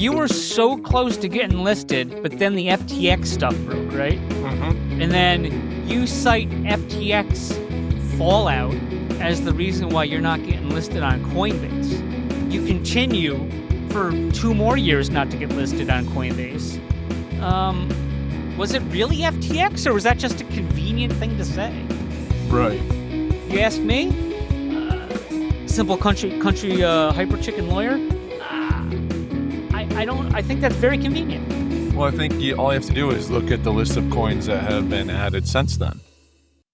you were so close to getting listed, but then the FTX stuff broke, right? Mm-hmm. And then you cite FTX fallout as the reason why you're not getting listed on Coinbase. You continue for 2 more years not to get listed on Coinbase. Was it really FTX, or was that just a convenient thing to say? Right. You ask me? Simple country hyper chicken lawyer? I think that's very convenient. Well, I think all you have to do is look at the list of coins that have been added since then.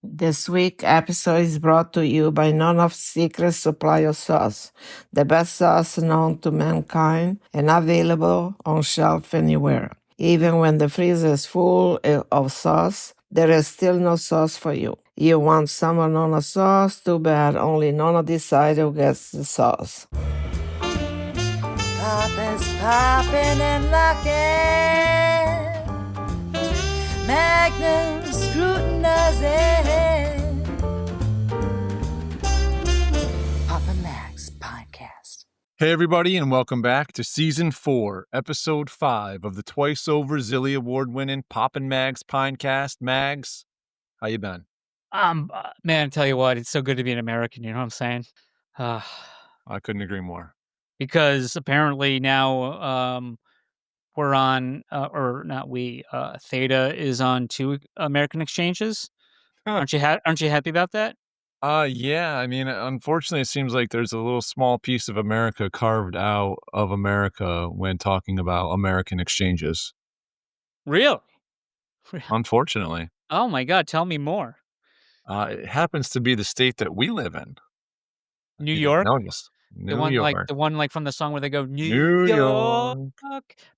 This week episode is brought to you by none of Secret Supply of Sauce, the best sauce known to mankind and available on shelf anywhere. Even when the freezer is full of sauce, there is still no sauce for you. You want some of Nona sauce? Too bad, only Nona decides who gets the sauce. Poppin's poppin' and lockin', Magnum scrutinizing, Poppin' Max Podcast. Hey, everybody, and welcome back to Season 4, Episode 5 of the twice-over Zilly Award-winning Poppin' Mags Pinecast. Mags, how you been? Man, I tell you what, it's so good to be an American, you know what I'm saying? I couldn't agree more. Because apparently now we're on, or not we, Theta is on 2 American exchanges. Huh. Aren't you happy about that? Yeah, I mean, unfortunately, it seems like there's a little small piece of America carved out of America when talking about American exchanges. Really? Unfortunately. Oh my God, tell me more. It happens to be the state that we live in. New York? Notice. The one like from the song where they go, New York.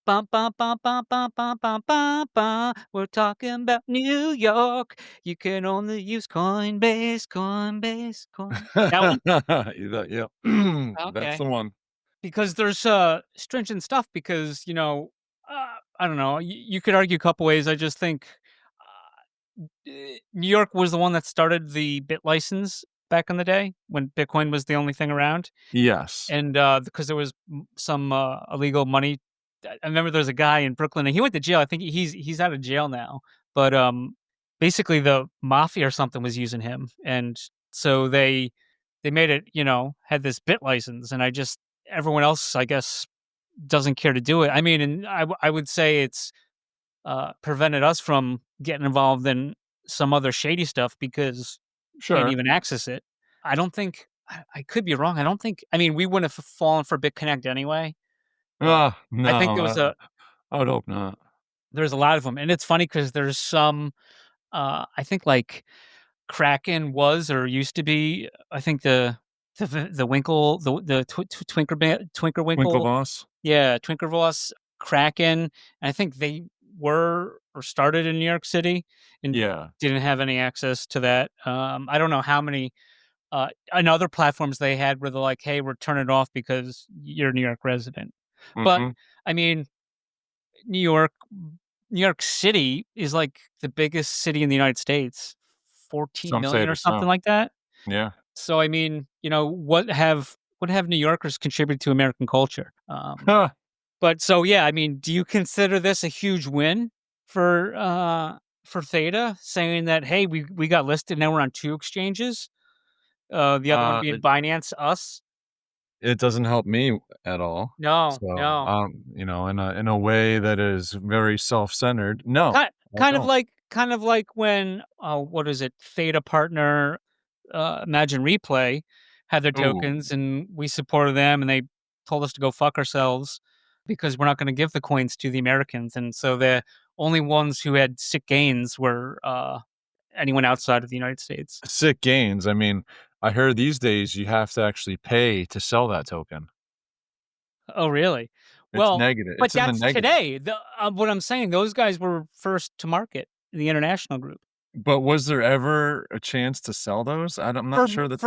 Bum, bum, bum, bum, bum, bum, bum, bum, bum. We're talking about New York. You can only use Coinbase. That one? Yeah. Okay. That's the one. Because there's stringent stuff because, I don't know, you could argue a couple ways. I just think New York was the one that started the bit license back in the day when Bitcoin was the only thing around. Yes. And because there was some illegal money. I remember there was a guy in Brooklyn and he went to jail. I think he's out of jail now. But basically the mafia or something was using him. And so they made it, had this bit license. And everyone else, I guess, doesn't care to do it. I mean, and I would say it's prevented us from getting involved in some other shady stuff because Sure. can't even access it. I don't think, I could be wrong. We wouldn't have fallen for BitConnect anyway. No. I think there was I would hope not. There's a lot of them. And it's funny because there's some, I think like Kraken was or used to be, I think the Winkle, the Twinker Winkle. Winklevoss. Yeah, Twinkervoss, Kraken. And I think they were or started in New York City and didn't have any access to that. I don't know how many on other platforms they had where they're like, hey, we're turning it off because you're a New York resident. Mm-hmm. But I mean, New York City is like the biggest city in the United States, 14 million or something like that. Yeah. So I mean, what have New Yorkers contributed to American culture? But so yeah, I mean, do you consider this a huge win for Theta, saying that hey, we got listed, now we're on 2 exchanges? The other one being Binance Us. It doesn't help me at all. No, so, no. In a way that is very self-centered. No. Kind of like when what is it? Theta partner Imagine Replay had their tokens and we supported them and they told us to go fuck ourselves because we're not going to give the coins to the Americans. And so the only ones who had sick gains were anyone outside of the United States. Sick gains. I mean, I heard these days you have to actually pay to sell that token. Oh, really? It's negative. But it's in that's the negative. today. What I'm saying, those guys were first to market in the international group. But was there ever a chance to sell those? I'm not sure that's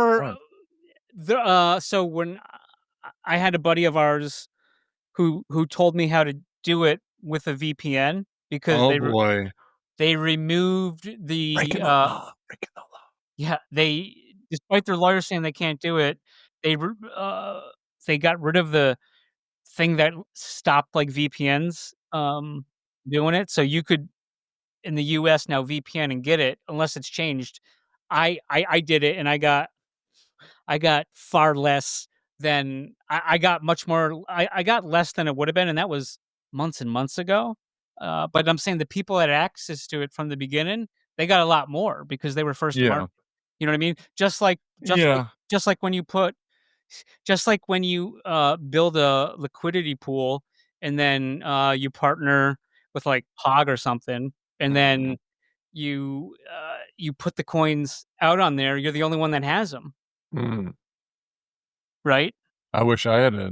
so when I had a buddy of ours who told me how to do it with a VPN because they removed the breaking the law. Yeah, despite their lawyers saying they can't do it, they got rid of the thing that stopped like VPNs doing it. So you could in the US now VPN and get it unless it's changed. I did it and I got far less than I got much more. I got less than it would have been, and that was months and months ago. But I'm saying the people that had access to it from the beginning, they got a lot more because they were first to Yeah. market. You know what I mean? Just like when you put, just like when you build a liquidity pool and then you partner with like POG or something, and then you put the coins out on there. You're the only one that has them, Mm. right? I wish I had a,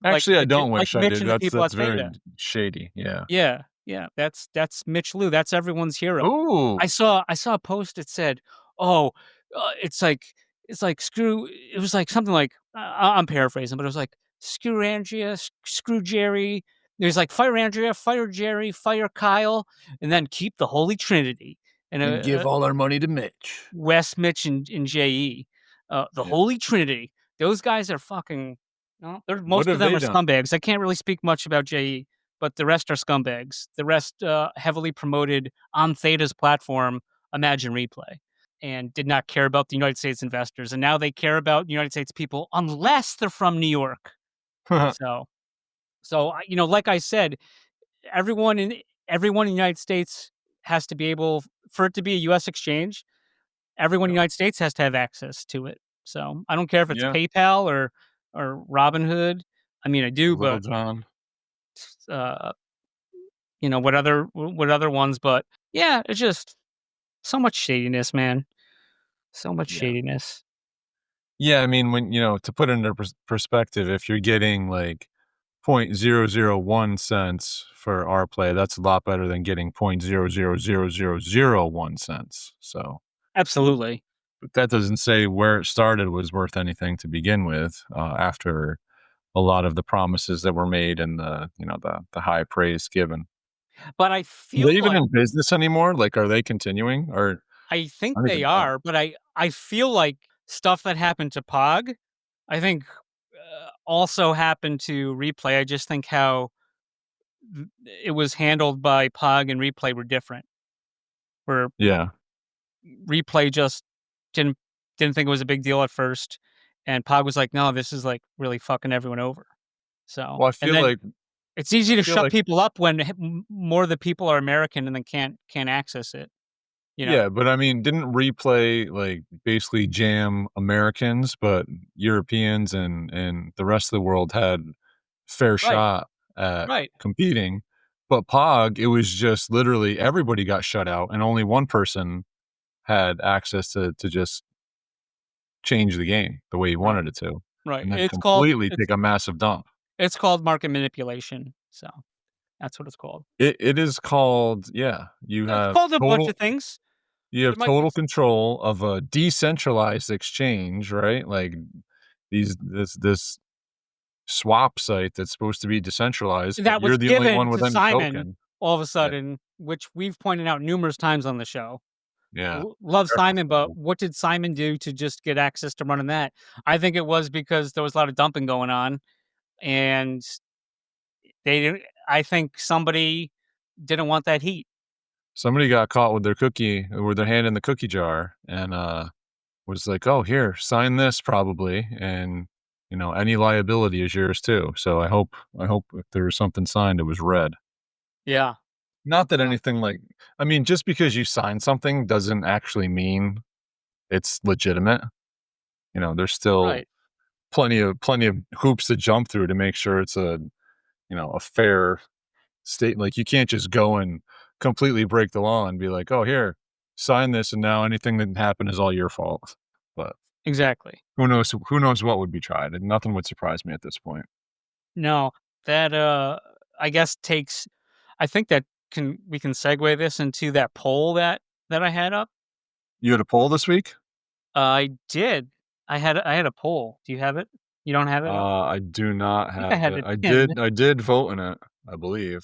actually, I don't Like wish I Mitch did. and the That's people at that's very Theta. shady. Yeah. Yeah, yeah, that's Mitch Lou, that's everyone's hero. Ooh. I saw a post that said, "Oh, it's like screw." It was like something like I'm paraphrasing, but it was like screw Andrea, screw Jerry. There's like fire Andrea, fire Jerry, fire Kyle, and then keep the Holy Trinity. And And give all our money to Mitch. Wes, Mitch, and JE, the Yeah. Holy Trinity. Those guys are fucking. No, What most of have them they are done? scumbags. I can't really speak much about JE, but the rest are scumbags. The rest heavily promoted on Theta's platform, Imagine Replay, and did not care about the United States investors. And now they care about United States people unless they're from New York. So, like I said, everyone in everyone in the United States has to be able for it to be a U.S. exchange. Everyone in the Yeah. United States has to have access to it. So I don't care if it's Yeah. PayPal or Robinhood. I mean, I do, Little but John. uh, what other ones? But yeah, it's just so much shadiness, man. So much Yeah. shadiness. Yeah, I mean, when to put it into perspective, if you're getting like 0.001 cents for our play, that's a lot better than getting 0.000001 cents. So, Absolutely. but that doesn't say where it started was worth anything to begin with. After a lot of the promises that were made and the high praise given. But I Are they feel even like in business anymore? Like, are they continuing? Or I think I don't they even know. are, but I feel like stuff that happened to Pog, I think also happened to Replay. I just think how it was handled by Pog and Replay were different. Where Yeah. Replay just didn't didn't think it was a big deal at first, and Pog was like, "No, this is like really fucking everyone over." So, Well, I and feel then like it's easy I to feel shut like people up when more of the people are American and then can't access it. You know, Yeah, but I mean, didn't Replay, like, basically jam Americans, but Europeans and the rest of the world had fair right, shot at right, competing, but POG, it was just literally everybody got shut out, and only one person had access to just change the game the way he right, wanted it to, right. and then It's called completely take a massive dump. it's called market manipulation. So that's what it's called. It is called, yeah, It's called a bunch of things. you have There might be total control of a decentralized exchange, right? Like, this swap site that's supposed to be decentralized, but that was you're the only given one with to any Simon token. all of a Yeah, sudden, which we've pointed out numerous times on the show. yeah. Love Careful, Simon, but Simon. what did Simon do to just get access to running that? I think it was because there was a lot of dumping going on, and they didn't. I think somebody didn't want that heat. Somebody got caught with their hand in the cookie jar and, was like, "Oh, here, sign this probably, and, any liability is yours too." So I hope if there was something signed, it was red. Yeah, Not that yeah, anything like I mean, just because you sign something doesn't actually mean it's legitimate. There's still right, plenty of hoops to jump through to make sure it's a fair state. Like, you can't just go and completely break the law and be like, "Oh, here, sign this, and now anything that happened is all your fault." But exactly. who knows what would be tried, and nothing would surprise me at this point. No, that I guess takes. I think that we can segue this into that poll that I had up. You had a poll this week? I did. I had a poll. Do you have it? You don't have it? I I do not think I have had it. it I pinned. did vote in it, I believe.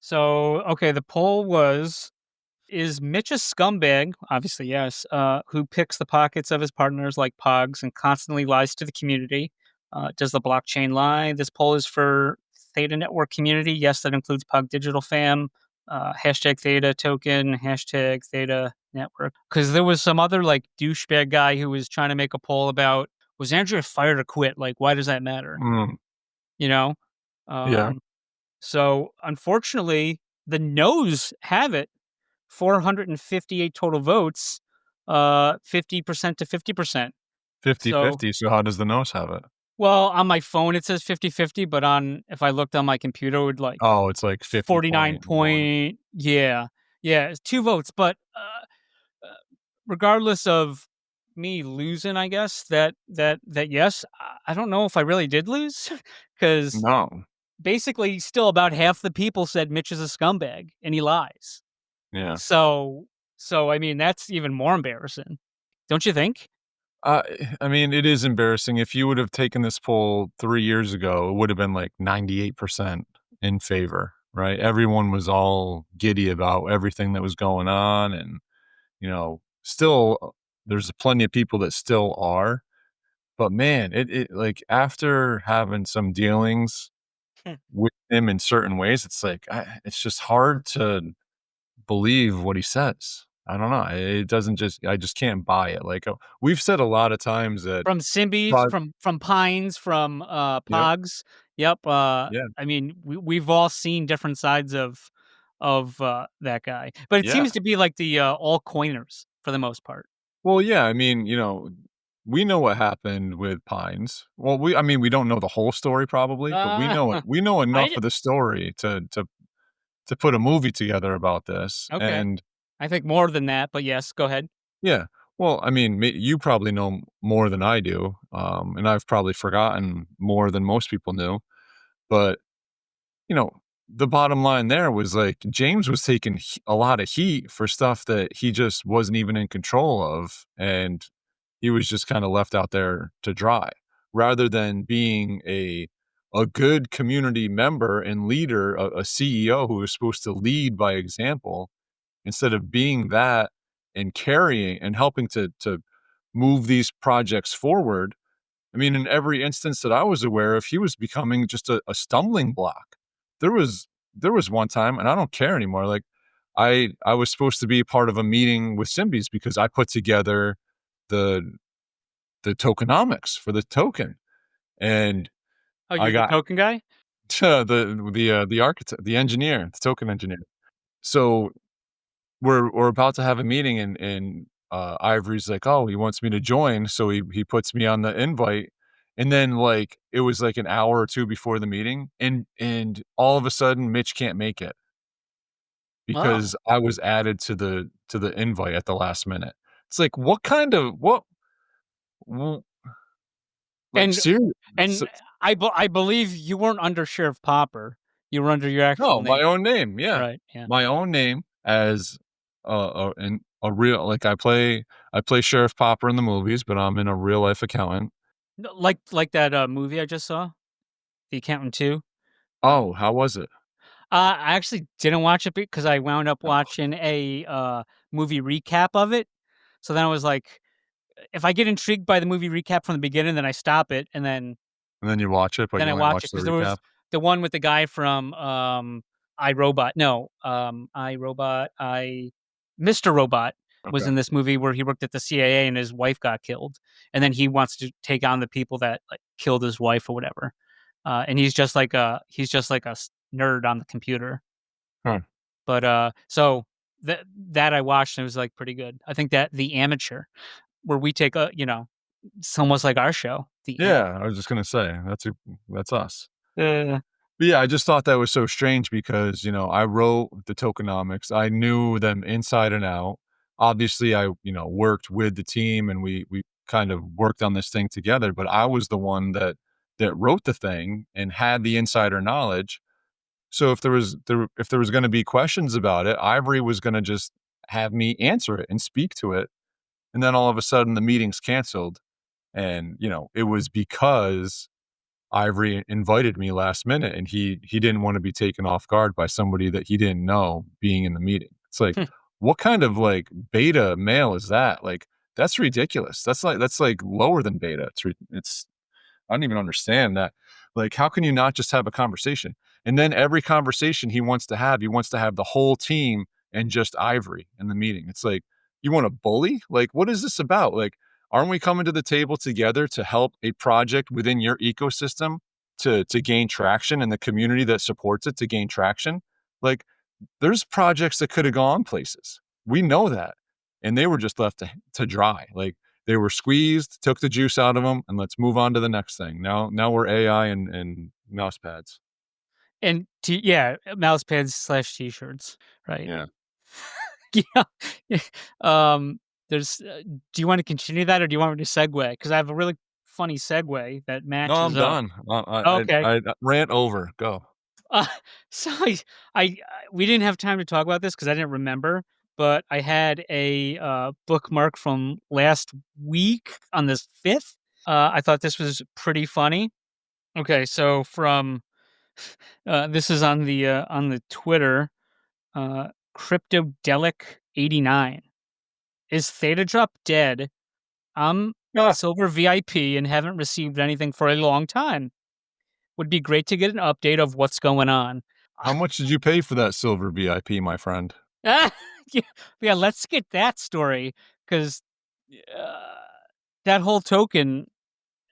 So, okay, the poll was, is Mitch a scumbag? Obviously, yes. Who picks the pockets of his partners like pogs and constantly lies to the community? Does the blockchain lie? This poll is for Theta Network community. Yes, that includes POG Digital Fam, hashtag Theta token, hashtag Theta Network. Because there was some other like douchebag guy who was trying to make a poll about, was Andrea fired or quit? Like, why does that matter? You know? Yeah. So unfortunately, the no's have it. 458 total votes, 50% to 50%. 50-50. So how does the nose have it? Well, on my phone it says 50-50, but if I looked on my computer, it would like Oh, it's like 49 50.1. yeah, it's 2 votes, but regardless of me losing, I guess that yes, I don't know if I really did lose because No. basically still about half the people said Mitch is a scumbag and he lies. Yeah. So I mean that's even more embarrassing, don't you think? Uh, I mean, it is embarrassing. If you would have taken this poll 3 years ago, it would have been like 98% in favor, right? Everyone was all giddy about everything that was going on, and, still, there's plenty of people that still are, but man, it like, after having some dealings Hmm. with him in certain ways, it's like, it's just hard to believe what he says. I don't know. It doesn't just I just can't buy it. Like, we've said a lot of times that From Symbies, Prod from Pines, from Yep. Pogs. Yep. Yeah. I mean, we've all seen different sides of that guy, but it Yeah. seems to be like the all coiners for the most part. Well, yeah, I mean, we know what happened with Pines. Well, I mean, we don't know the whole story probably, but we Uh, know it. We know enough I of the story to put a movie together about this. okay. And I think more than that, but yes, go ahead. yeah, well, I mean, you probably know more than I do, and I've probably forgotten more than most people knew. But you know, the bottom line there was like James was taking a lot of heat for stuff that he just wasn't even in control of, and he was just kind of left out there to dry, rather than being a good community member and leader, a CEO who was supposed to lead by example. Instead of being that and carrying and helping to move these projects forward, I mean, in every instance that I was aware of, he was becoming just a stumbling block. There was there was one time, and I don't care anymore. Like, I was supposed to be part of a meeting with Symbies because I put together the the tokenomics for the token, and Oh, I you're the got token guy? the architect, the engineer, the token engineer. So we're about to have a meeting, and Ivory's like, "Oh, he wants me to join," so he puts me on the invite, and then, like, it was, like, an hour or 2 before the meeting, and all of a sudden, Mitch can't make it Oh. because I was added to the invite at the last minute. It's like, what kind of w like, And serious I believe you weren't under Sheriff Popper. You were under your actual no, my name. own name, yeah. Right, yeah. My own name as a real like, I play Sheriff Popper in the movies, but I'm in a real life accountant. No, like that, movie I just saw, The Accountant 2. Oh, how was it? I actually didn't watch it because I wound up Oh, watching a, movie recap of it. So then I was like, if I get intrigued by the movie recap from the beginning, then I stop it, and and then you watch it, but then you I only watch watch it the because there was recap? the one with the guy from, Mr. Robot was Okay. in this movie where he worked at the CIA and his wife got killed, and then he wants to take on the people that, like, killed his wife or whatever. And he's just like a nerd on the computer. Huh. But, so that I watched and it was, like, pretty good. I think that The Amateur, where we take it's almost like our show, The Amateur. Yeah, I was just gonna say, that's us. Uh, But yeah, I just thought that was so strange because, I wrote the tokenomics. I knew them inside and out. Obviously, I, worked with the team and we kind of worked on this thing together, but I was the one that wrote the thing and had the insider knowledge. So if there was going to be questions about it, Ivory was going to just have me answer it and speak to it. And then all of a sudden the meeting's canceled. And, it was because Ivory invited me last minute, and he didn't want to be taken off guard by somebody that he didn't know being in the meeting. It's like, what kind of like beta male is that? Like, that's ridiculous. That's like lower than beta. It's I don't even understand that. Like, how can you not just have a conversation? And then every conversation he wants to have the whole team and just Ivory in the meeting. It's like, you want to bully? Like, what is this about? Like, aren't we coming to the table together to help a project within your ecosystem to gain traction and the community that supports it to gain traction? Like, there's projects that could have gone places. We know that. And they were just left to dry. Like, they were squeezed, took the juice out of them, and let's move on to the next thing. Now we're AI and mouse pads. And yeah, mouse pads / t-shirts, right? Yeah. Yeah. Yeah. There's. Do you want to continue that, or do you want me to segue? Because I have a really funny segue that No, I'm matches up. done. Okay. I rant over. Go. Uh, so we didn't have time to talk about this because I didn't remember, but I had a bookmark from last week on the 5th. I thought this was pretty funny. Okay, so from this is on the Twitter, Cryptodelic89. Is Theta Drop dead? I'm Ah, Silver VIP and haven't received anything for a long time. Would be great to get an update of what's going on. how much did you pay for that silver VIP, my friend? Ah, yeah, yeah, let's get that story because that whole token,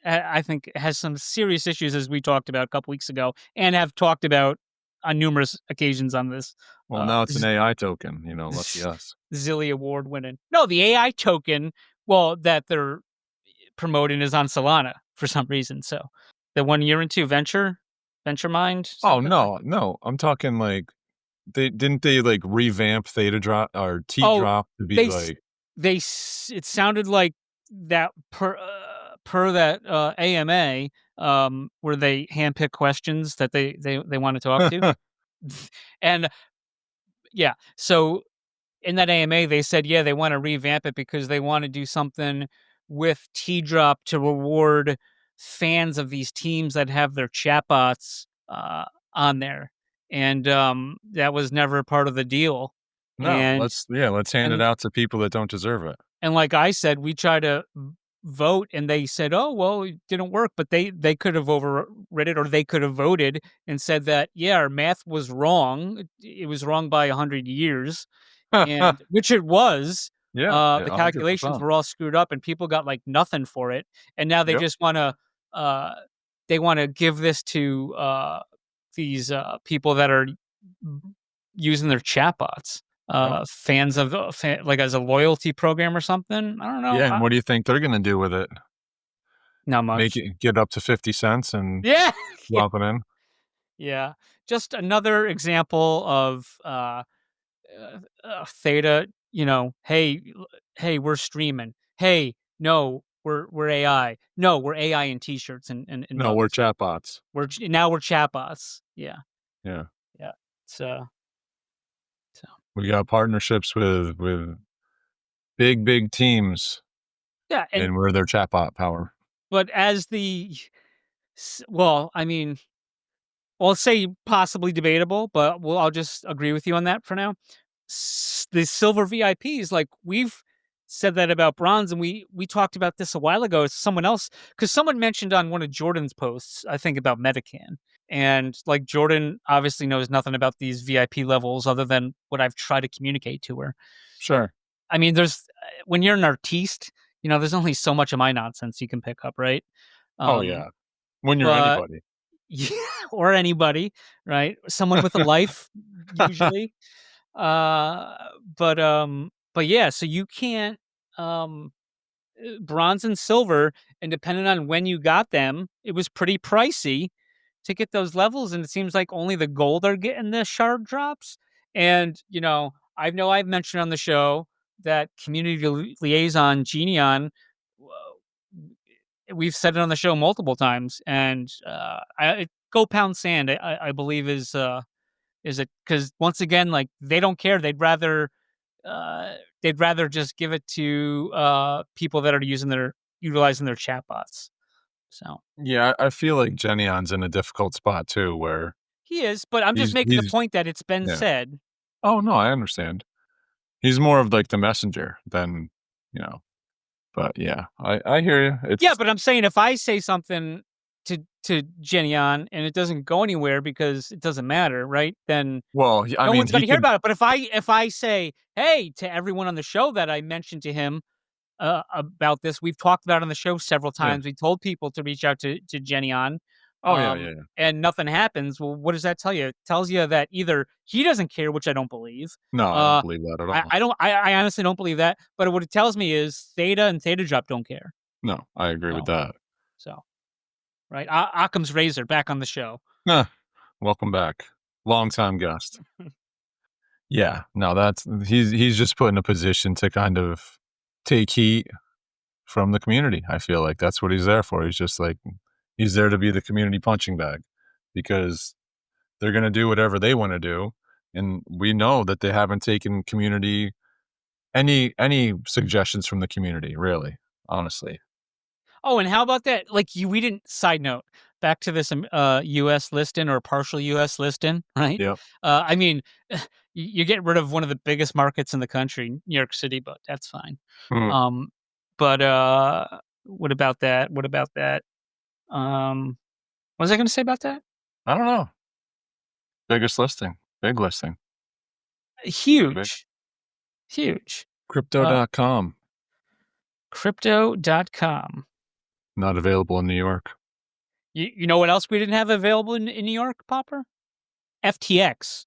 I think, has some serious issues, as we talked about a couple weeks ago, and have talked about on numerous occasions on this. Well, now it's an AI token, lucky us. Zilly Award winning. No, the AI token, well, that they're promoting is on Solana for some reason. So the 1 year into venture mind. Oh, Something like. no. I'm talking like they like revamp Theta Drop or T Oh, Drop to be they like it sounded like that per that AMA where they handpick questions that they want to talk to. And yeah, so in that AMA, they said, yeah, they want to revamp it because they want to do something with T Drop to reward fans of these teams that have their chatbots on there. And that was never part of the deal. no, And let's hand it and out to people that don't deserve it. and like I said, we tried to vote and they said, oh, well, it didn't work, but they could have overrid it, or they could have voted and said that, yeah, our math was wrong. It was wrong by 100 years. And which it was. Yeah, The calculations 100%. were all screwed up and people got like nothing for it. And now they Yep. just want to give this to these people that are using their chatbots. Yep. Fans of like as a loyalty program or something. I don't know. Yeah, and what do you think they're gonna do with it? Not Make much. it get up to 50 cents and Yeah. Yeah. drop it in? Yeah. Just another example of Theta, hey, we're streaming. Hey, no, we're AI. No, we're AI in t-shirts and No, we're mugs. chatbots. We're chatbots. Yeah, Yeah. yeah. So We got partnerships with big teams, yeah, and and we're their chatbot power. but as well, I mean, I'll say possibly debatable, but I'll just agree with you on that for now. The silver VIPs, like we've said that about bronze, and we talked about this a while ago. It's someone else because someone mentioned on one of Jordan's posts, I think about Metacan, and like Jordan obviously knows nothing about these VIP levels other than what I've tried to communicate to her. Sure. I mean, there's when you're an artiste, there's only so much of my nonsense you can pick up, right? Oh, yeah. When you're But anybody. yeah, or anybody, right? Someone with a life, usually. But yeah, so you can't bronze and silver, and depending on when you got them, it was pretty pricey to get those levels, and it seems like only the gold are getting the shard drops. And I've mentioned on the show that community liaison Genion, we've said it on the show multiple times, and Go Pound Sand, I believe is it because once again, like they don't care. They'd rather just give it to people that are utilizing their chatbots. So Yeah, I feel like Genion's in a difficult spot too, where he is, but I'm just making the he's point that it's been yeah. said. Oh, no, I understand. He's more of like the messenger than, but yeah, I hear you. Yeah, but I'm saying if I say something to Genion and it doesn't go anywhere because it doesn't matter, right? Then Well, I no mean, one's going he to hear could. about it. But if I say, hey, to everyone on the show that I mentioned to him about this, we've talked about it on the show several Yeah. times. We told people to reach out to Genion, Oh yeah, yeah, yeah. and nothing happens. Well, what does that tell you? It tells you that either he doesn't care, which I don't believe. No, I don't Uh, believe that at all. I don't. I honestly don't believe that. But what it tells me is Theta and Theta Drop don't care. No, I agree with So, that. so right. Occam's razor back on the show. Welcome back, long-time guest. Yeah, no, he's just put in a position to kind of take heat from the community. I feel like that's what he's there for. He's just like he's there to be the community punching bag because they're going to do whatever they want to do, and we know that they haven't taken community any suggestions from the community, really, honestly. Oh, and how about that? Like we didn't. Side note, back to this U.S. listing or partial U.S. listing, right? Yep. I mean, you get rid of one of the biggest markets in the country, New York City, but that's fine. Mm. But what about that? What about that? What was I going to say about that? I don't know. Biggest listing, big listing, Huge, huge. Crypto.com. Crypto.com. Not available in New York. You know what else we didn't have available in New York, Popper? FTX.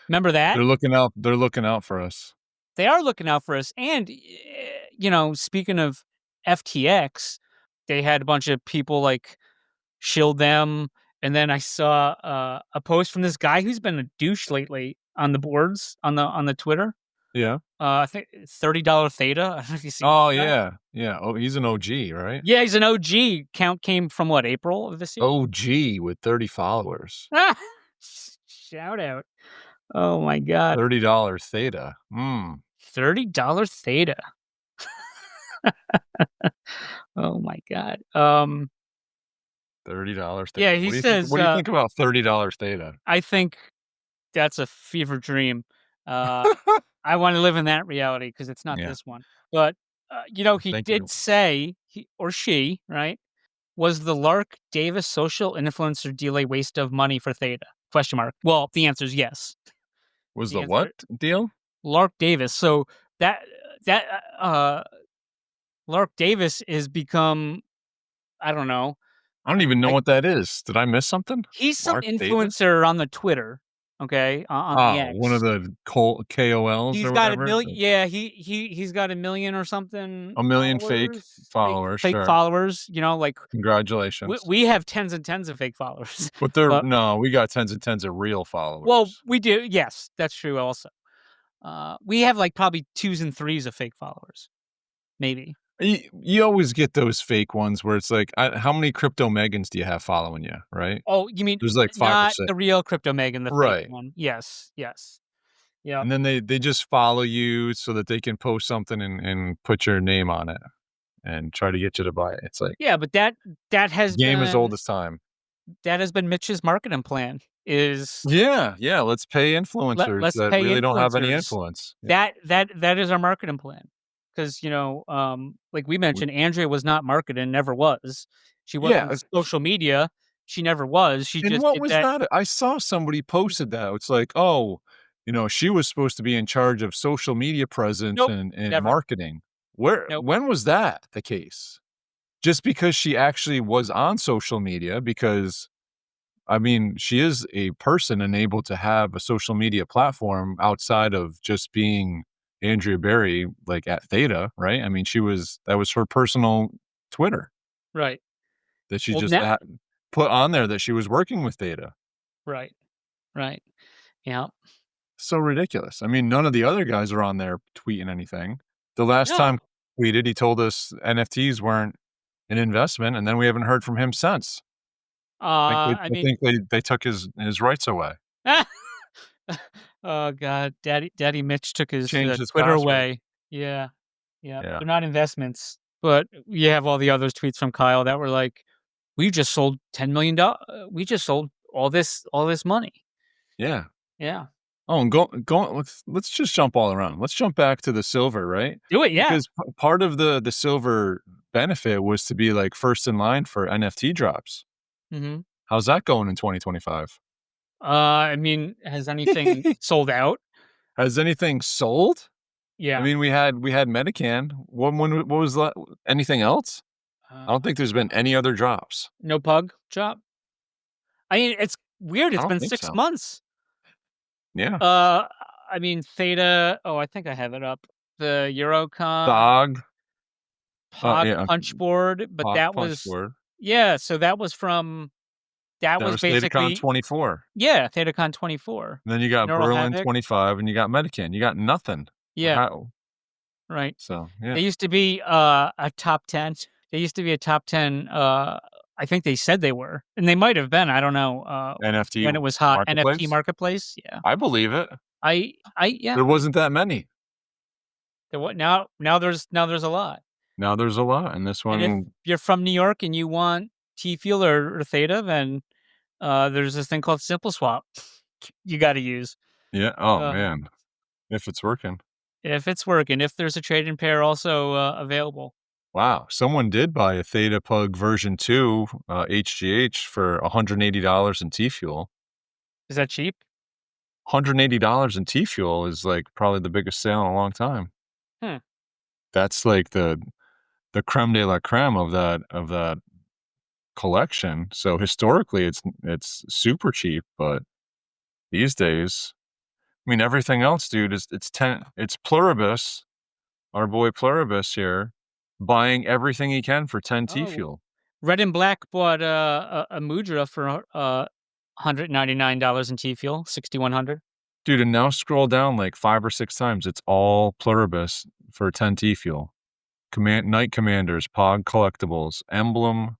Remember that? They're looking out. They're looking out for us. They are looking out for us. And, speaking of FTX, they had a bunch of people like shield them. And then I saw a post from this guy who's been a douche lately on the boards on the Twitter. Yeah. I think $30 Theta. I don't know if you see. Oh yeah, yeah. Oh, he's an OG, right? Yeah, he's an OG. Count came from what, April of this year? OG with 30 followers. Shout out. Oh my God. $30 Theta. $30 Theta. Oh my God. $30 Theta. Yeah, he says. What do you think about $30 Theta? I think that's a fever dream. I want to live in that reality because it's not this one. But he did say he or she, right, was the Lark Davis social influencer deal a waste of money for Theta? Question mark. Well, the answer is yes. Was the what deal? Lark Davis. So that Lark Davis has become, I don't know. I don't even know what that is. Did I miss something? He's some Lark influencer on the Twitter. Okay, on the X. One of the KOLs He's or got whatever. a million. Yeah, he's got 1 million or something. A million fake followers. Fake sure. followers. Like congratulations. We have tens and tens of fake followers. But we got tens and tens of real followers. Well, we do. Yes, that's true. Also, we have like probably 2s and 3s of fake followers. Maybe. You always get those fake ones where it's like, how many crypto Megans do you have following you, right? Oh, you mean there's like 5 not or 6. the real crypto Megan, the right. fake one? Yes. Yeah. And then they just follow you so that they can post something and put your name on it and try to get you to buy it. It's like but that has game been, as old as time. That has been Mitch's marketing plan. Is let's pay influencers let's that pay really influencers. Don't have any influence. That is our marketing plan. Because like we mentioned, Andrea was not marketing, never was. She wasn't on social media. She never was. She and just what did was that. I saw somebody posted that. It's like, she was supposed to be in charge of social media presence and marketing. When was that the case? Just because she actually was on social media, because I mean, she is a person and able to have a social media platform outside of just being Andrea Berry, like at Theta, right? I mean, that was her personal Twitter. Right. That she just put on there that she was working with Theta. Right. Yeah. So ridiculous. I mean, none of the other guys are on there tweeting anything. The last time he tweeted, he told us NFTs weren't an investment, and then we haven't heard from him since. I think they took his rights away. Oh God, Daddy Mitch took his Twitter password away. Yeah. They're not investments, but you have all the other tweets from Kyle that were like, "We just sold $10 million. We just sold all this money." Yeah. Yeah. Oh, and go. Let's just jump all around. Let's jump back to the silver, right? Do it, yeah. Because part of the silver benefit was to be like first in line for NFT drops. Mhm. How's that going in 2025? I mean, has anything sold out? Has anything sold? I Yeah. mean, we had Medican. What was that? Anything else? I don't Uh, think there's been any other drops. no pug drop? I mean, it's weird, I it's don't been think 6 so. months. Yeah. Uh, I mean, Theta I think I have it up. The Eurocon Dog. POG Yeah. punch board, but that Punch was board. yeah, so that That was was ThetaCon basically 24. yeah, ThedaCon 24. And then you got Neural Berlin Havoc. 25, and you got Medican. You got nothing. Yeah, How? right. So They yeah. used to be, a top 10. They used to be a top 10, I think they said they were, and they might have been, I don't know, NFT when it was hot. NFT marketplace. marketplace, yeah. I believe it. Yeah. There wasn't that many. Now there's a lot. Now there's a lot, and this And if one, you're from New York and you want T-Fuel or Theta, then, there's this thing called Simple Swap you gotta use, yeah. Oh uh, man, if it's working. if it's working, if there's a trade-in pair also, available. Wow, someone did buy a Theta Pug version 2 HGH for $180 in T Fuel. Is that cheap? $180 in T Fuel is like probably the biggest sale in a long time. Hmm. That's like the creme de la creme of that collection. So historically, it's super cheap, but these days, I mean, everything else, dude, it's Pluribus, our boy Pluribus here, buying everything he can for 10 T Oh, Fuel. Red and Black bought, a Mudra for, $199 in T-Fuel, 6,100. Dude, and now scroll down like 5 or 6 times. It's all Pluribus for 10 T Fuel. Knight Commanders, POG Collectibles, Emblem,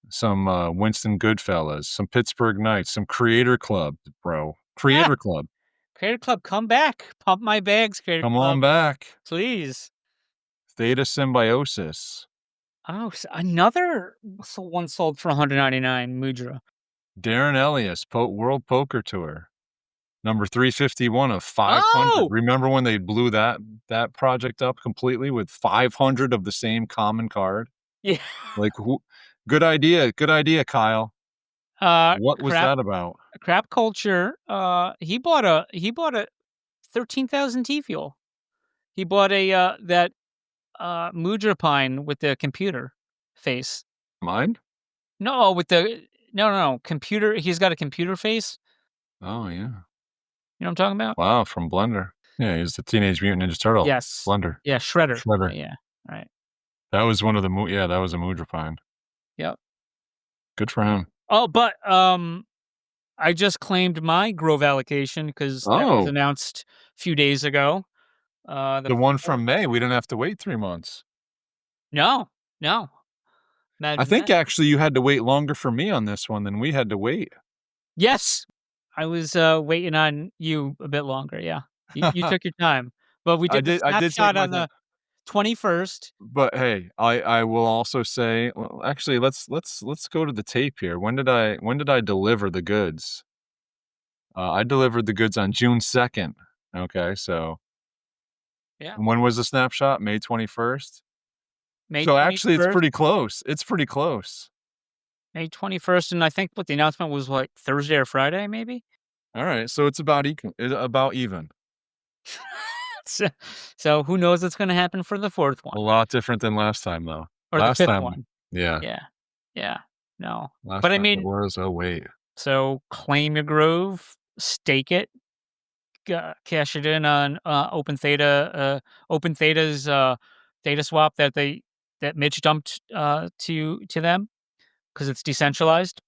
some Winston Goodfellas, some Pittsburgh Knights, some Creator Club, bro. Ah! Creator Club. Creator Club, come back. Pump my bags, Creator Come Club, on back. please. Theta Symbiosis. Oh, another one sold for 199 Mudra. Darren Elias, World Poker Tour. Number 351 of 500. Oh! Remember when they blew that project up completely with 500 of the same common card? Yeah. Like, good idea, Kyle. What was that about? Crap Culture, he bought a 13,000 T-Fuel. He bought that, Mudra Pine with the computer face. Mine? No, with the no, computer he's got a computer face. Oh, yeah. You know what I'm talking about? Wow, from Blender. Yeah, he's the Teenage Mutant Ninja Turtle. Yes. Blender. Yeah, Shredder. Shredder. Yeah, right. That was one of the that was a Mudra. Yep. Good for him. Oh, but, I just claimed my Grove allocation because that was Oh. announced a few days ago. The one from May, we didn't have to wait 3 months. No. I think actually you had to wait longer for me on this one than we had to wait. Yes. I was, waiting on you a bit longer, yeah. You took your time, but we did the I did take snapshot my on the 21st. But hey, I will also say, well, actually, let's go to the tape here. When did I deliver the goods? I delivered the goods on June 2nd. Okay, so Yeah. when was the snapshot? May 21st. May So actually, it's 21st. pretty close. It's pretty close. May 21st, and I think what the announcement was, like, Thursday or Friday, maybe? All right, so it's about even. So who knows what's gonna happen for the 4th A one lot different than last time, though. or Last the 5th time, one. yeah. Yeah, no. Last But I time mean it was. Oh wait. so claim your Grove, stake it, cash it in on, Open Theta's, Theta swap that Mitch dumped, to them because it's decentralized,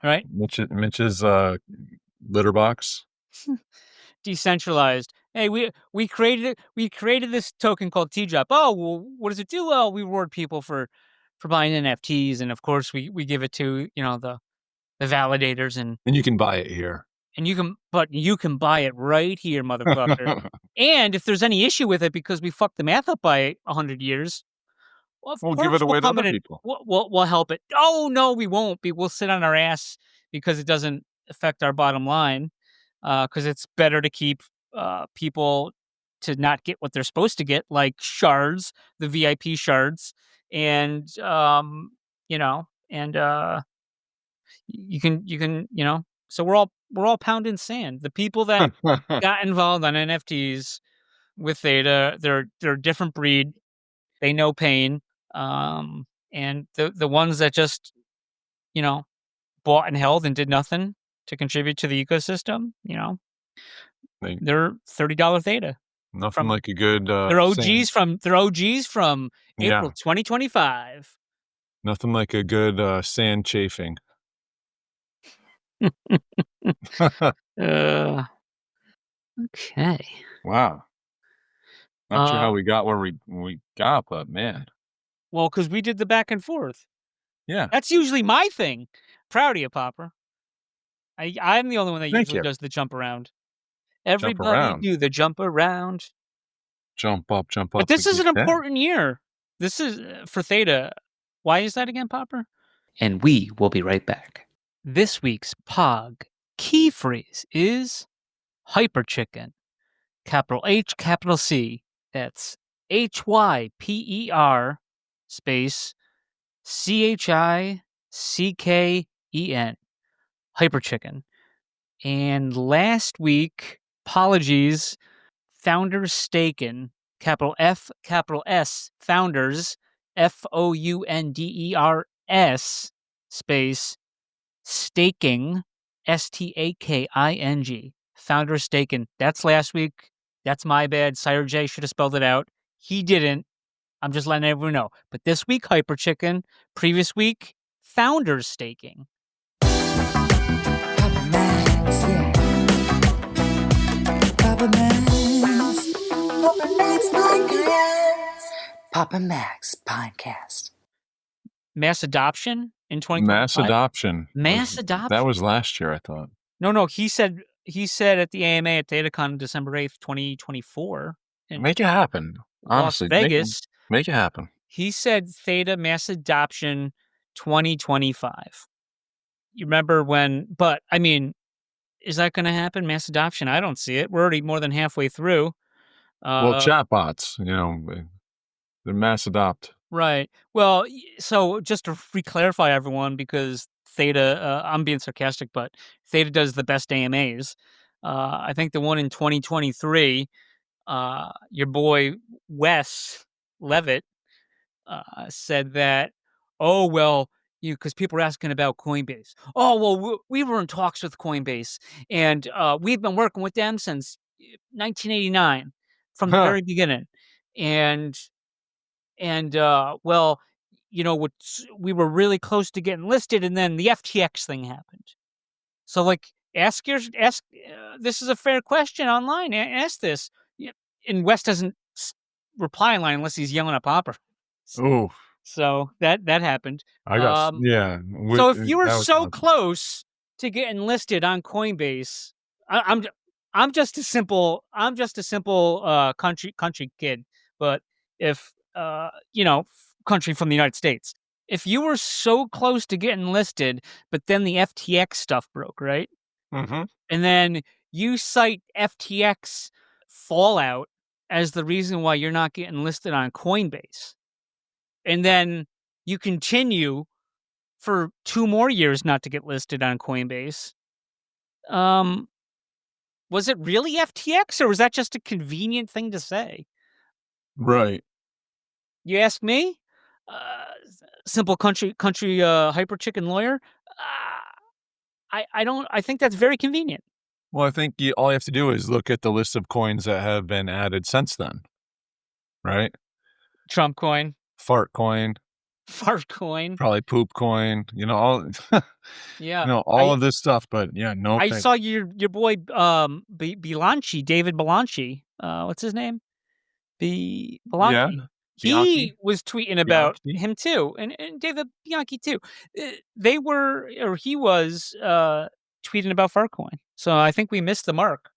right? Mitch's litter box. Decentralized. Hey, we created it. We created this token called T-Drop. Oh, well, what does it do? Well, we reward people for buying NFTs, and of course, we give it to the validators, and And you can buy it here. you can buy it right here, motherfucker. And if there's any issue with it because we fucked the math up by 100 years, well, of We'll course give it away to come other in and people. we'll help it. Oh no, we won't. We'll sit on our ass because it doesn't affect our bottom line. because it's better to keep people to not get what they're supposed to get, like shards, the VIP shards, and you know, and you can so we're all pounding sand. The people that got involved on NFTs with Theta, they're a different breed. They know pain. And the ones that just, you know, bought and held and did nothing to contribute to the ecosystem, They- they're $30 Theta. Nothing From like a good they're sand. OGs from April Yeah, 2025. nothing like a good sand chafing. Uh, okay. Wow. Not sure Uh, how we got where we got, but man, well, because we did the back and forth. yeah. That's usually my thing. Proud of you, Popper. I'm the only one that Thank usually you. does the jump around. Jump Everybody around, do the jump around. jump up, But to this is get an down. important year. This is for Theta. Why is that again, Popper? And we will be right back. This week's POG key phrase is hyper chicken. Capital H, capital C. That's HYPER space CHICKEN. Hyper chicken. And last week, apologies, Founders Staken, capital F, capital S, Founders, FOUNDERS, space, staking, STAKING, Founders Staken. That's last week. That's my bad. Sire J should have spelled it out. He didn't. I'm just letting everyone know. But this week, Hyper Chicken. Previous week, Founders Staking. Papa Max, yeah. Papa Max. Papa Max Podcast. Papa Max Podcast. Mass adoption in Mass 2025. adoption. Mass That adoption. was last year, I thought. No. He said at the AMA at DataCon December 8th, 2024 in Make it happen. Las Honestly, Vegas. make it happen. He said Theta mass adoption 2025. You remember when? But I mean, is that going to happen? Mass adoption? I don't see it. We're already more than halfway through. Well, chatbots, they're mass adopt. Right. Well, so just to re-clarify everyone, because Theta, I'm being sarcastic, but Theta does the best AMAs. I think the one in 2023, your boy Wes Levitt said that, oh, well, because people were asking about Coinbase. Oh, well, we were in talks with Coinbase, and we've been working with them since 1989, from the very beginning. And well, we were really close to getting listed, and then the FTX thing happened. So, like, ask. This is a fair question online. Ask this. And West doesn't reply online unless he's yelling at Popper. Oh, So that happened. I got So if you were that was so awesome. close to getting listed on Coinbase, I'm just a simple country kid. But if country from the United States, if you were so close to getting listed, but then the FTX stuff broke, right? Mm-hmm. And then you cite FTX fallout as the reason why you're not getting listed on Coinbase. And then you continue for 2 more years not to get listed on Coinbase. Was it really FTX, or was that just a convenient thing to say? Right. You ask me? Simple country hyper chicken lawyer. I think that's very convenient. Well, I think all you have to do is look at the list of coins that have been added since then. Right? Trump coin, Fart coin, fart coin. probably poop coin, all Yeah. all of this stuff, but yeah, no I thanks. saw your boy Bilanchi, David Bilanchi. What's his name? Bilanchi. Yeah. He Bianchi? was tweeting about Bianchi? him too, and David Bianchi too. He was tweeting about Farcoin. So I think we missed the mark.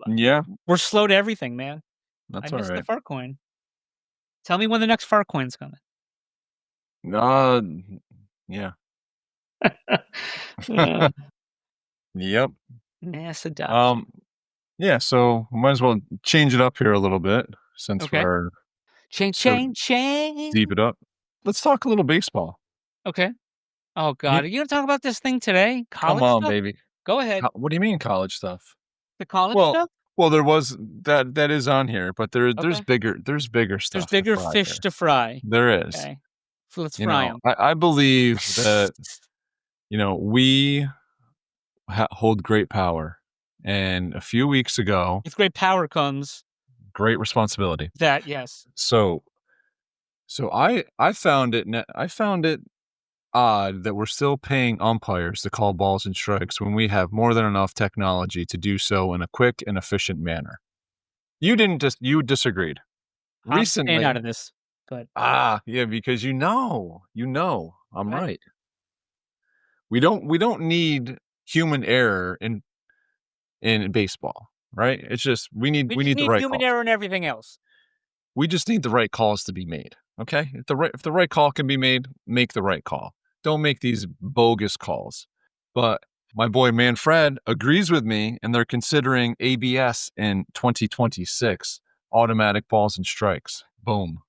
Yeah, We're slow to everything, man. that's I all missed right. the Farcoin. Tell me when the next Farcoin's coming. Yeah. Yeah. Yep. Mass adoption. Yeah, so we might as well change it up here a little bit since Okay. we're so deep Chain. it up. Let's talk a little baseball. Okay. Oh You God, are you gonna talk about this thing today? come College on, stuff? baby. Go ahead. What do you mean college stuff? The college Well, stuff? there was that is on here, but there's Okay. bigger There's stuff to bigger fry fish here. to fry. There is. Okay. So let's fry them. I believe that we hold great power, and a few weeks ago, With great power comes great responsibility. that, yes. So I found it odd that we're still paying umpires to call balls and strikes when we have more than enough technology to do so in a quick and efficient manner. You disagreed. I'm staying Recently, out of this. But yeah, because I'm what? right. We don't need human error in baseball, right? It's just we need We we just need the need right human call. error and everything else. We just need the right calls to be made. Okay? If the right call can be made, make the right call. Don't make these bogus calls. But my boy Manfred agrees with me, and they're considering ABS in 2026, automatic balls and strikes. Boom.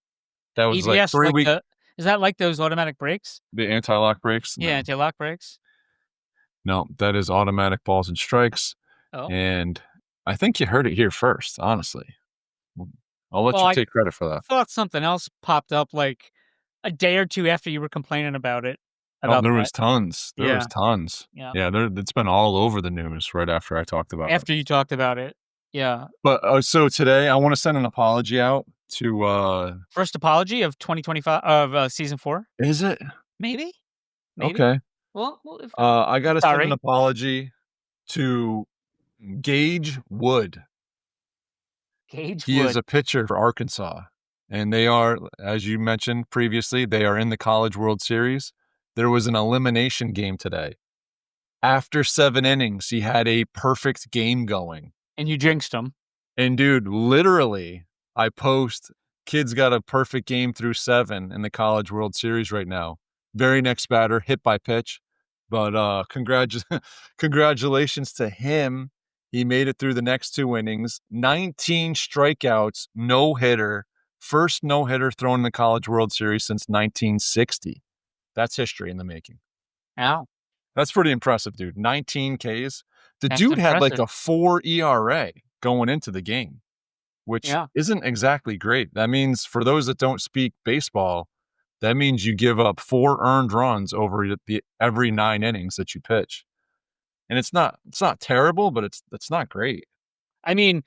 That was like ABS, 3 weeks. is that like those automatic brakes? The anti-lock brakes? Yeah, No. anti-lock brakes. No, that is automatic balls and strikes. Oh. And I think you heard it here first, honestly. I'll let Well, you I take credit for that. thought something else popped up like a day or two after you were complaining about it. Oh, About there that. was tons. There was Yeah. tons. Yeah. Yeah, it's been all over the news right after I talked about it. After you talked about it. Yeah. But, so today I wanna send an apology out to, First apology of 2025 of season 4? is it? Maybe? Maybe? Okay. Well, if I gotta send an sorry. apology to Gage Wood. Gage He is Wood. a pitcher for Arkansas, and they are, as you mentioned previously, they are in the College World Series. There was an elimination game today. After 7 innings, he had a perfect game going. And you jinxed him. And dude, literally, I post, kid's got a perfect game through 7 in the College World Series right now. Very next batter, hit by pitch. But congratulations to him. He made it through the next 2 innings. 19 strikeouts, no hitter. First no hitter thrown in the College World Series since 1960. That's history in the making. Ow. That's pretty impressive, dude. 19 Ks. The That's dude had like impressive. a 4 ERA going into the game, which Yeah. isn't exactly great. That means, for those that don't speak baseball, that means you give up 4 earned runs over every 9 innings that you pitch. And it's not terrible, but it's not great. I mean,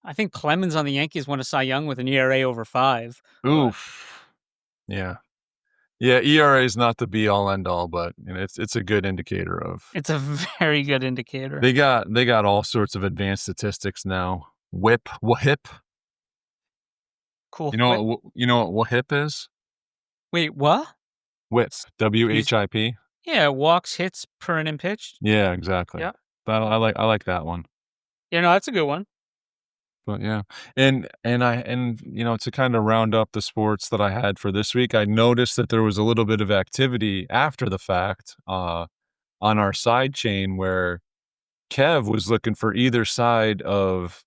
I think Clemens on the Yankees won a Cy Young with an ERA over 5. But Oof. Yeah. Yeah, ERA is not the be all end all, but it's a good indicator of. it's a very good indicator. They got all sorts of advanced statistics now. WHIP. Cool. You know what WHIP is? Wait, what? WHIP. WHIP. Yeah, walks, hits per inning pitched. Yeah, exactly. Yeah. I like that one. Yeah, no, that's a good one. But yeah. And to kind of round up the sports that I had for this week, I noticed that there was a little bit of activity after the fact on our side chain where Kev was looking for either side of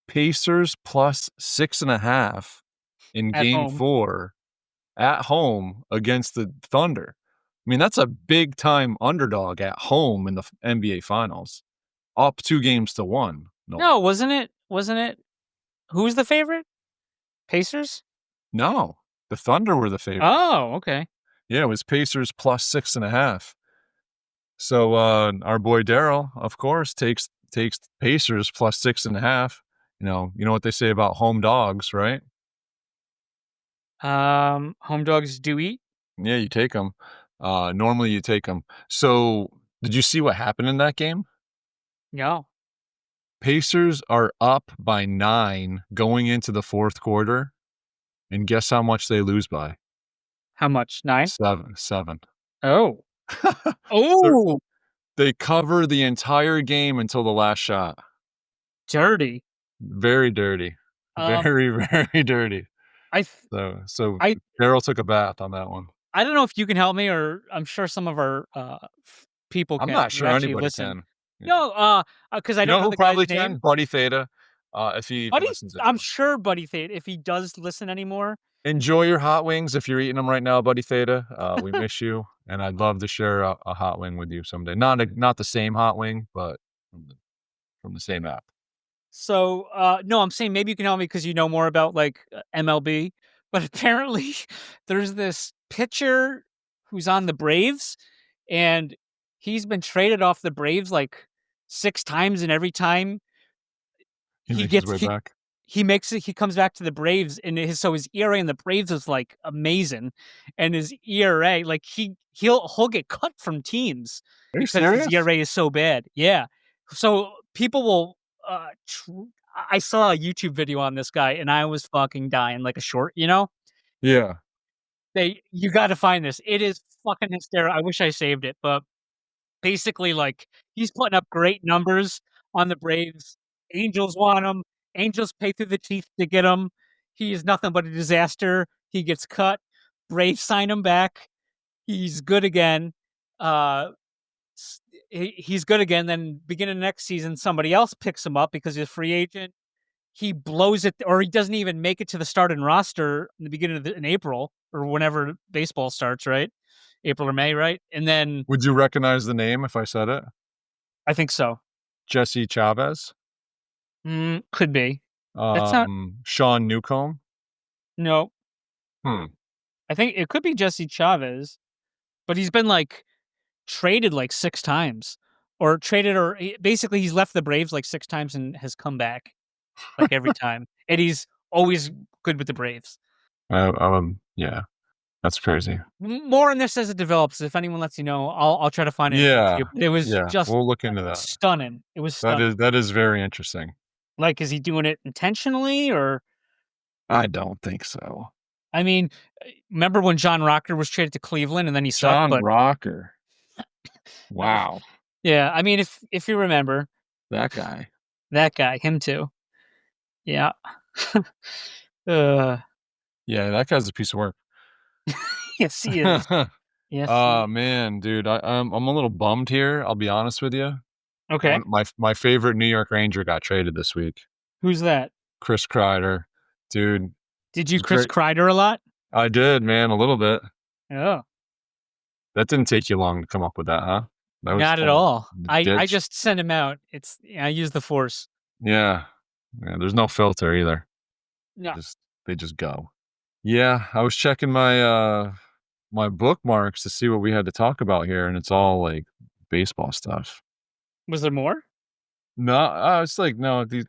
Pacers plus 6.5 in At game home. 4 at home against the Thunder. I mean, that's a big time underdog at home in the NBA Finals, up 2-1. No, wasn't it? Who's the favorite? Pacers? No, the Thunder were the favorite. Oh, okay. Yeah, it was Pacers plus 6.5. So our boy Daryl, of course, takes Pacers plus 6.5. You know what they say about home dogs, right? Home dogs do eat. Yeah, you take them. Normally you take them. So did you see what happened in that game? No. Pacers are up by 9 going into the 4th quarter. And guess how much they lose by? How much? 9? 7. Oh. Oh, They cover the entire game until the last shot. dirty. Very dirty. Um, Very, very dirty. I So I- Daryl took a bath on that one. don't know if you can help me, or I'm sure some of our people I'm can. not who sure actually anybody listen. can. Yeah. No, because I You don't know know who the guy's probably name. can? Buddy Theta, if he even Buddy, listens I'm anymore. sure Buddy Theta, if he does listen anymore. Enjoy your hot wings if you're eating them right now, Buddy Theta. We miss you, and I'd love to share a hot wing with you someday. Not the same hot wing, but from the same app. So, no, I'm saying maybe you can help me because you know more about like MLB. But apparently, there's this pitcher who's on the Braves, and he's been traded off the Braves like 6 times, and every time He he makes his gets way back. he makes it, he comes back to the Braves, and his ERA in the Braves is like amazing, and his ERA like he'll get cut from teams Are you because his serious? ERA is so bad. Yeah, so people will. I saw a YouTube video on this guy, and I was fucking dying like a short. Yeah. You got to find this. It is fucking hysterical. I wish I saved it, but basically, like, he's putting up great numbers on the Braves. Angels want him. Angels pay through the teeth to get him. He is nothing but a disaster. He gets cut. Braves sign him back. He's good again. Uh, he's good again. Then beginning of next season, somebody else picks him up because he's a free agent. He blows it, or he doesn't even make it to the starting roster in the beginning of in April or whenever baseball starts, right? April or May, right? And then Would you recognize the name if I said it? I think so. Jesse Chavez? Could be. That's not. Sean Newcomb? No, Hmm. I think it could be Jesse Chavez, but he's been like traded like 6 times, or traded, or basically he's left the Braves like 6 times and has come back like every time, and he's always good with the Braves. Yeah, that's crazy. More on this as it develops. If anyone lets you know, I'll try to find it. Yeah, It was yeah, just we'll look into that. stunning. It was stunning. That is very interesting. Like, is he doing it intentionally, or? I don't think so. I mean, remember when John Rocker was traded to Cleveland and then he sucked? John But Rocker. that was, Wow. yeah, I mean, if you remember That guy. that guy, him too. Yeah. uh, Yeah, that guy's a piece of work. yes, he is. Yes. Oh man, dude, I'm a little bummed here. I'll be honest with you. Okay. My favorite New York Ranger got traded this week. Who's that? Chris Kreider, dude. Did you Chris Kreider a lot? I did, man, a little bit. Oh, That didn't take you long to come up with that, huh? That was not at all. I ditch. just sent him out. I use the force. Yeah. There's no filter either. No. They just go. Yeah, I was checking my my bookmarks to see what we had to talk about here, and it's all like baseball stuff. Was there more? No, it's like no, these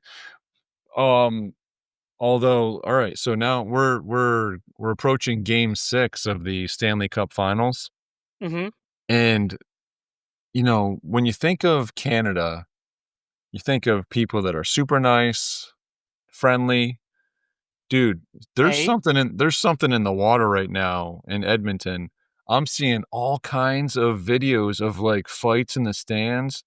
although all right, so now we're approaching game 6 of the Stanley Cup Finals. Mm-hmm. And when you think of Canada, you think of people that are super nice, friendly. Dude, there's Hey. something in the water right now in Edmonton. I'm seeing all kinds of videos of like fights in the stands.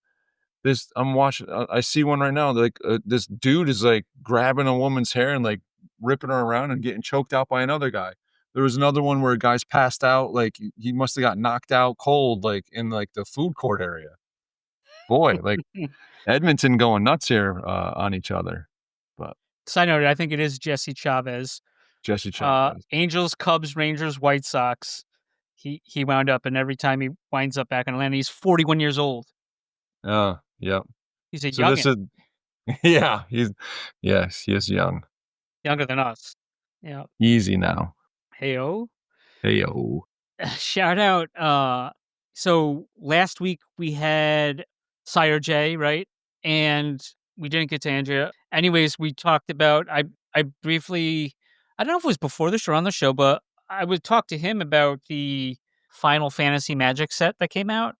I'm watching. I see one right now. Like this dude is like grabbing a woman's hair and like ripping her around and getting choked out by another guy. There was another one where a guy's passed out. Like he must have got knocked out cold, like in like the food court area. Boy, like Edmonton going nuts here on each other. But Side note, I think it is Jesse Chavez. Jesse Chavez. Angels, Cubs, Rangers, White Sox. He wound up, and every time he winds up back in Atlanta, he's 41 years old. Yep. He's a So youngin'. this is yeah, he is young. Younger than us. Yeah. Easy now. Heyo. Heyo. Shout out. So last week we had Sire J, right? And we didn't get to Andrea. Anyways, we talked about, I briefly, I don't know if it was before the show or on the show, but I would talk to him about the Final Fantasy Magic set that came out.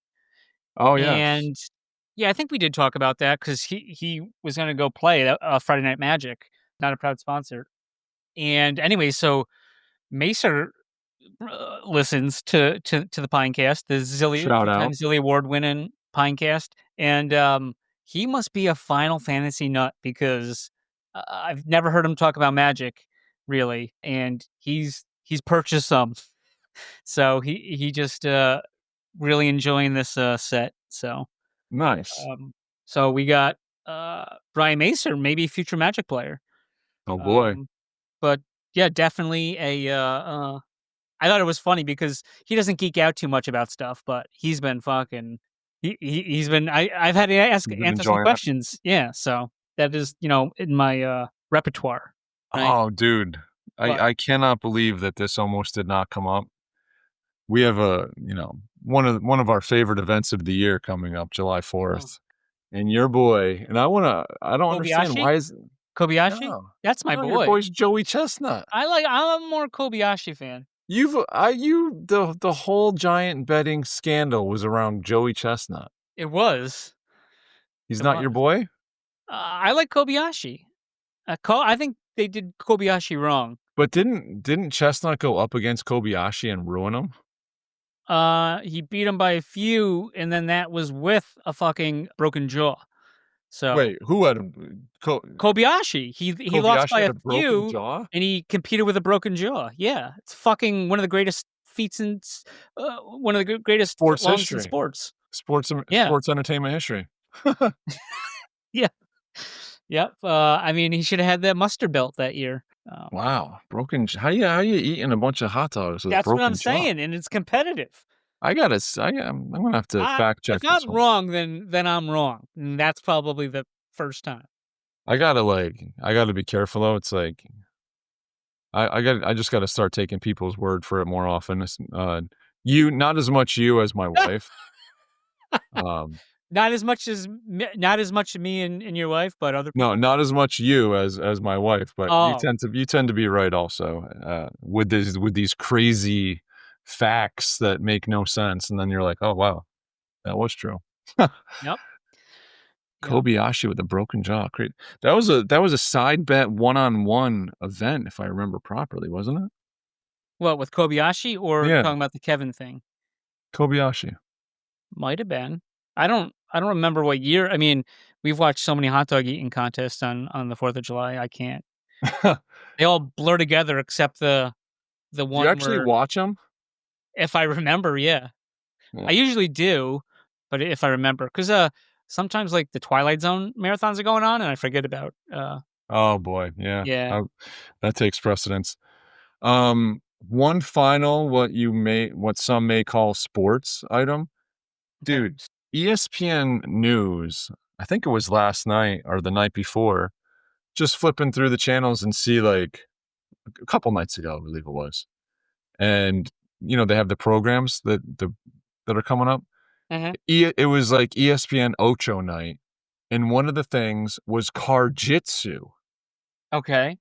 Oh yeah. And yeah, I think we did talk about that because he was going to go play Friday Night Magic, not a proud sponsor. And anyway, so Macer listens to the Pinecast, the Shout out. Zilly Award winning Pinecast, and he must be a Final Fantasy nut because I've never heard him talk about Magic really, and he's purchased some, so he just really enjoying this set. So Nice. So we got Brian Macer, maybe future Magic player. Oh boy. But yeah, definitely I thought it was funny because he doesn't geek out too much about stuff, but he's been fucking. He's been. I've had to You've been answer some enjoying it? questions. Yeah, so that is in my repertoire. Right? Oh, dude. What? I cannot believe that this almost did not come up. We have one of our favorite events of the year coming up, July Oh. 4th. And your boy, and I don't understand Kobayashi? why is Kobayashi? no. That's my No, your boy. boy's Joey Chestnut. I'm a more Kobayashi fan. The whole giant betting scandal was around Joey Chestnut. It was. He's It not your was. boy? I like Kobayashi. I think they did Kobayashi wrong. But didn't Chestnut go up against Kobayashi and ruin him? He beat him by a few, and then that was with a fucking broken jaw. So Wait, who had him? Kobayashi, he lost Kobayashi by had a a broken few, jaw? and he competed with a broken jaw. Yeah, it's fucking one of the greatest feats in one of the greatest Sports footlongs in history. sports. Sports Yeah. sports entertainment history. Yeah. Yep. I mean, he should have had that mustard belt that year. Wow, how you eating a bunch of hot dogs with a That's what I'm broken jaw? saying, and it's competitive. I'm gonna have to fact check If this I'm one. wrong, then I'm wrong. And that's probably the first time. I gotta be careful though. It's like I just gotta start taking people's word for it more often. Not as much you as my wife. Not as much as me and your wife, but other people. No, not as much you as my wife, but you Oh. tend to be right also with these crazy facts that make no sense, and then you're like, oh wow, that was true. Yep. Yep. Kobayashi with a broken jaw. Great. That was a side bet 1-on-1 event, if I remember properly, wasn't it? What, with Kobayashi or Yeah, talking about the Kevin thing? Kobayashi. Might have been. I don't remember what year. I mean, we've watched so many hot dog eating contests on the 4th of July. I can't. They all blur together except the Do you one actually where, watch them? if I remember, yeah. Yeah. I usually do, but if I remember, cuz sometimes like the Twilight Zone marathons are going on and I forget about Oh boy, yeah. yeah. That takes precedence. One final what some may call sports item. Okay. Dude, ESPN News, I think it was last night or the night before, just flipping through the channels and see like a couple nights ago, I believe it was. And they have the programs that are coming up. Mhm. It was like ESPN Ocho night, and one of the things was car jitsu. Okay.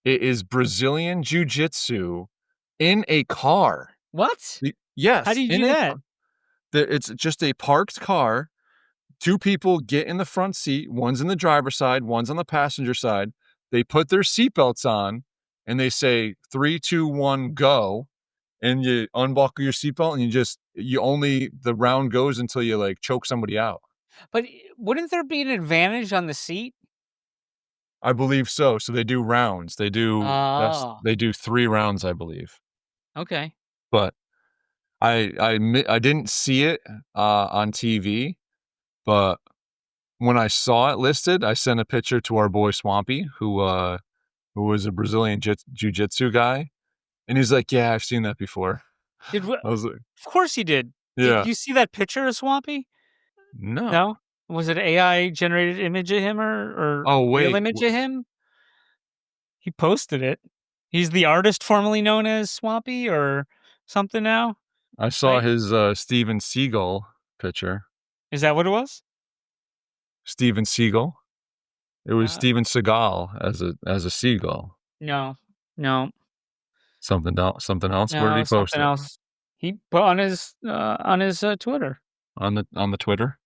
It is Brazilian jiu-jitsu in a car. What? Yes, How do you in do a that? car. It's just a parked car. Two people get in the front seat. One's in the driver's side, one's on the passenger side. They put their seatbelts on, and they say 3, 2, 1, go. And you unbuckle your seatbelt, and the round goes until you like choke somebody out. But wouldn't there be an advantage on the seat? I believe so. So they do rounds. Oh. They do 3 rounds, I believe. Okay. But I didn't see it on TV, but when I saw it listed, I sent a picture to our boy Swampy, who was a Brazilian jiu-jitsu guy, and he's like, "Yeah, I've seen that before." I was like, Of course he did. Did "Yeah, you see that picture of Swampy? no." No? Was it AI generated image of him or Oh real wait, image of him? He posted it. He's the artist formerly known as Swampy or something now, I saw right? his Steven Seagal picture. Is that what it was? Steven Seagal. It was Uh, Steven Seagal as a seagull. no. No. Something else. Something else. Where did No, he post something it? else. He put on his Twitter. On the Twitter.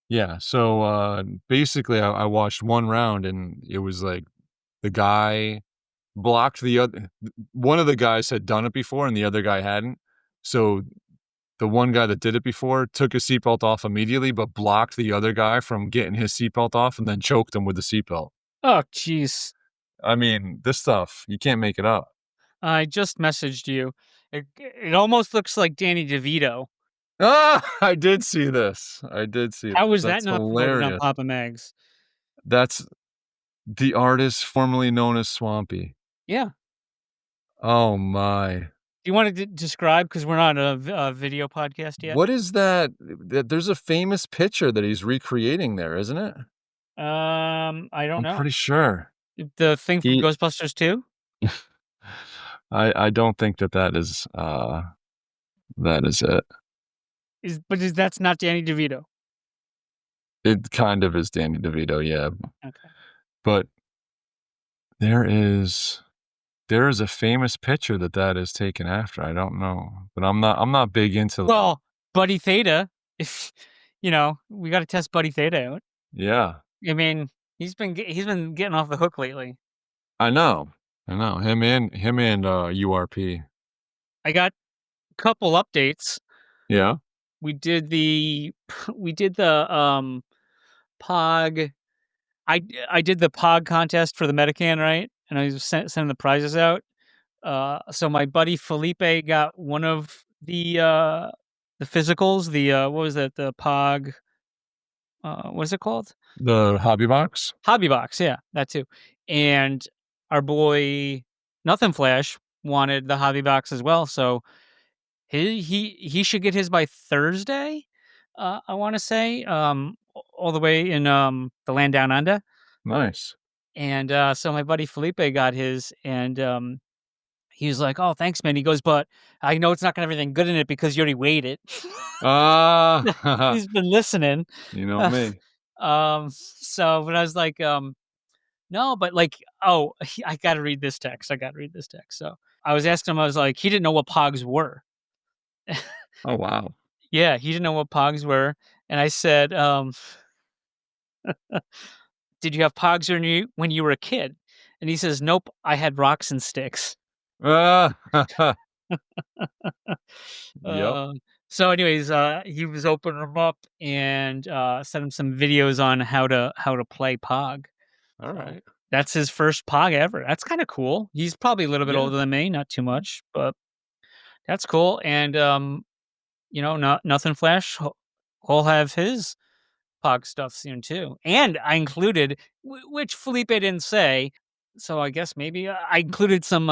Yeah. So basically, I watched one round, and it was like the guy blocked the other. One of the guys had done it before, and the other guy hadn't. So the one guy that did it before took his seatbelt off immediately, but blocked the other guy from getting his seatbelt off, and then choked him with the seatbelt. Oh, jeez. I mean, this stuff you can't make it up. I just messaged you. It almost looks like Danny DeVito. I did see this. I did see How this. was that That's not promoted on hilarious. Papa Mags? That's the artist formerly known as Swampy. Yeah. Oh my. Do you want to describe, because we're not a video podcast yet? What is that? There's a famous picture that he's recreating there, isn't it? I don't I'm know. pretty sure. The thing from He Ghostbusters 2? I don't think that is it. That's not Danny DeVito. It kind of is Danny DeVito, yeah. Okay. But there is a famous picture that is taken after. I don't know, but I'm not big into. Well, Buddy Theta, if we got to test Buddy Theta out. Yeah, I mean, he's been getting off the hook lately. I know. Him and URP. I got a couple updates. Yeah, We did the POG. I did the POG contest for the Metacan, right? And I was sending the prizes out. So my buddy Felipe got one of the physicals. The what was that? The POG. What is it called? the hobby box. Hobby box. Yeah, that too. And our boy Nothing Flash wanted the hobby box as well. So he should get his by Thursday. I want to say all the way in the land down under. Nice. And so my buddy Felipe got his, and he was like, "Oh, thanks, man." He goes, "But I know it's not gonna have anything good in it because you already weighed it." Ah, He's been listening. you know me. So, but I was like, no, but like, oh, I got to read this text. So I was asking him, I was like, he didn't know what pogs were. Oh wow. Yeah, he didn't know what pogs were. And I said, did you have pogs when you were a kid? And he says, nope, I had rocks and sticks. Ah, yep. Uh, so anyways, he was opening them up and sent him some videos on how to play Pog. All right. That's his first Pog ever. That's kind of cool. He's probably a little bit Yeah. older than me, not too much, but that's cool. And Nothing Flash, he'll have his Pog stuff soon too. And I included, which Felipe didn't say, so I guess maybe I included some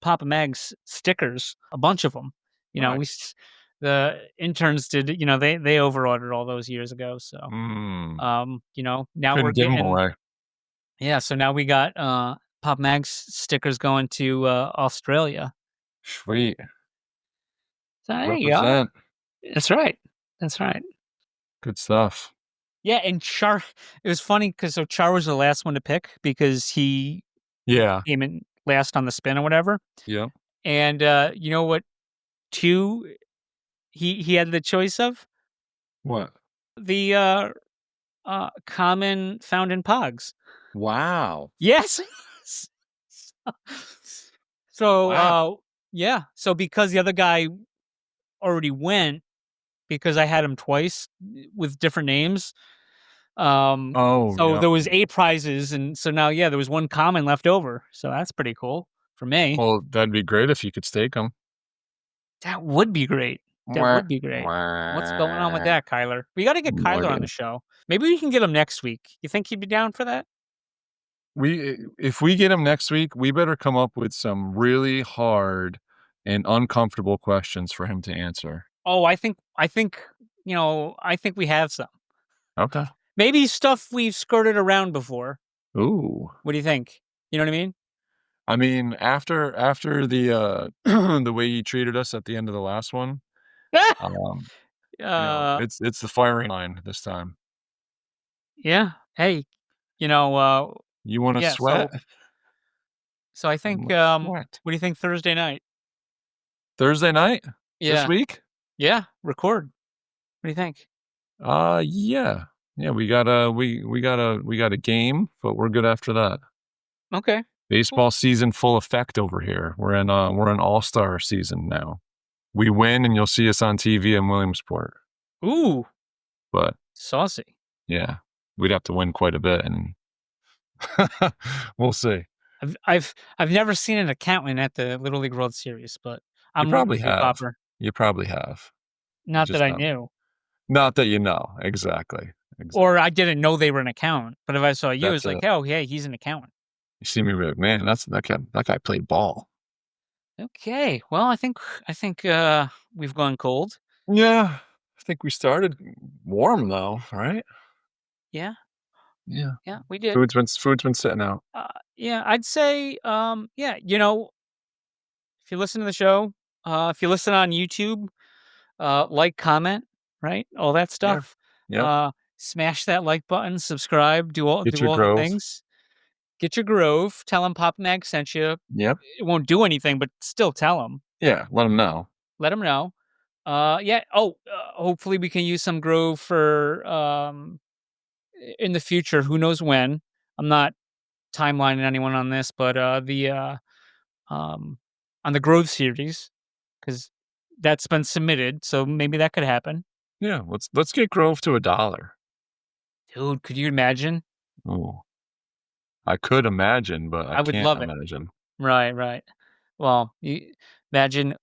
Papa Mags stickers, a bunch of them. Nice. The interns did. They overordered all those years ago. So now we're Couldn't give them getting. away. Yeah, so now we got Pop Mags stickers going to Australia. Sweet. So there you go. Represent. That's right. That's right. Good stuff. Yeah, and Char, it was funny because Char was the last one to pick because he Yeah. came in last on the spin or whatever. Yeah. And you know what? Two, he had the choice of What? the common found in Pogs. Wow. Yes. So Wow. yeah. So because the other guy already went, because I had him twice with different names. Oh, So yeah. there was 8 prizes, and so now, yeah, there was 1 common left over. So that's pretty cool for me. Well, that'd be great if you could stake them. That would be great. That would be great. What's going on with that, Kyler? We got to get Kyler on the show. Maybe we can get him next week. You think he'd be down for that? If we get him next week, we better come up with some really hard and uncomfortable questions for him to answer. Oh, I think we have some. Okay. Maybe stuff we've skirted around before. Ooh. What do you think? You know what I mean? I mean, after the the way he treated us at the end of the last one, it's the firing line this time. Yeah. Hey, You want to yeah, sweat? so I think, Sweat. what do you think Thursday night? Thursday night? Yeah. This week? Yeah, record. What do you think? Yeah. Yeah, we got a game, but we're good after that. Okay. Baseball season full effect over here. We're in all-star season now. We win and you'll see us on TV in Williamsport. Ooh, But saucy. yeah, we'd have to win quite a bit and we'll see. I've never seen an accountant at the Little League World Series, but I'm You probably rooting for you, have. Popper. You probably have. Not that Just I not knew. not that you know. Exactly. Or I didn't know they were an accountant. But if I saw you, That's it's like, it. oh, hey, he's an accountant. You see me, like, man, that guy played ball. Okay. Well, I think we've gone cold. Yeah. I think we started warm though, right? Yeah. Yeah. Yeah, we did. Food's been sitting out. Yeah, I'd say, yeah, if you listen to the show, if you listen on YouTube, like, comment, right? All that Yeah. stuff. Yep. Smash that like button, subscribe, Get do your all the grove. things. Get your grove. Tell them Papa Mag sent you. Yep. It won't do anything, but still tell them. Yeah. Let them know. Let them know. Yeah. Oh, hopefully we can use some grove for in the future. Who knows when? I'm not timelining anyone on this, but um on the grove series because that's been submitted, so maybe that could happen. Yeah. Let's get grove to $1. Dude, could you imagine? Oh, I could imagine, but I I would can't love it. imagine. Right, right. Well, imagine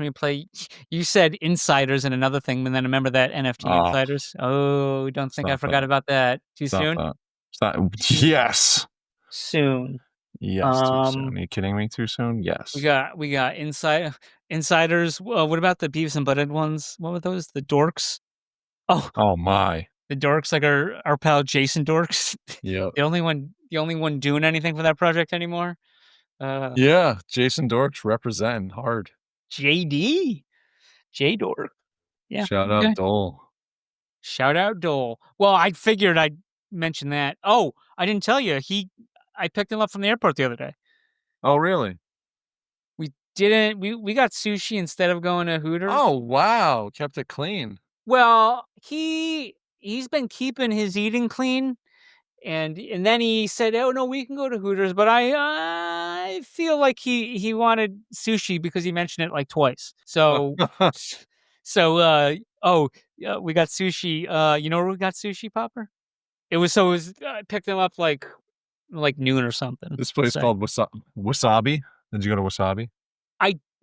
we play. You said insiders and another thing, and then remember that NFT Oh, insiders. Oh, don't it's think I not forgot that. about that. Too It's not soon. that. It's not. Too Yes. soon. Yes. Too soon. Are you kidding me? Too soon? We Yes. got insiders. What about the Beavis and Butthead ones? What were those? The dorks. Oh, Oh my. the dorks, like our pal Jason Dorks. Yep. The only one doing anything for that project anymore. Yeah. Jason Dorks representing hard. JD, J Dork. Yeah. Shout out Okay. Dole. Shout out Dole. Well, I figured I'd mention that. Oh, I didn't tell you. I picked him up from the airport the other day. Oh really? We didn't. We got sushi instead of going to Hooters. Oh wow. Kept it clean. Well, he's been keeping his eating clean. And then he said, "Oh no, we can go to Hooters," but I feel like he wanted sushi because he mentioned it like twice. So we got sushi. You know where we got sushi, Popper? It was I picked him up like noon or something. This place So called Wasabi. Did you go to Wasabi?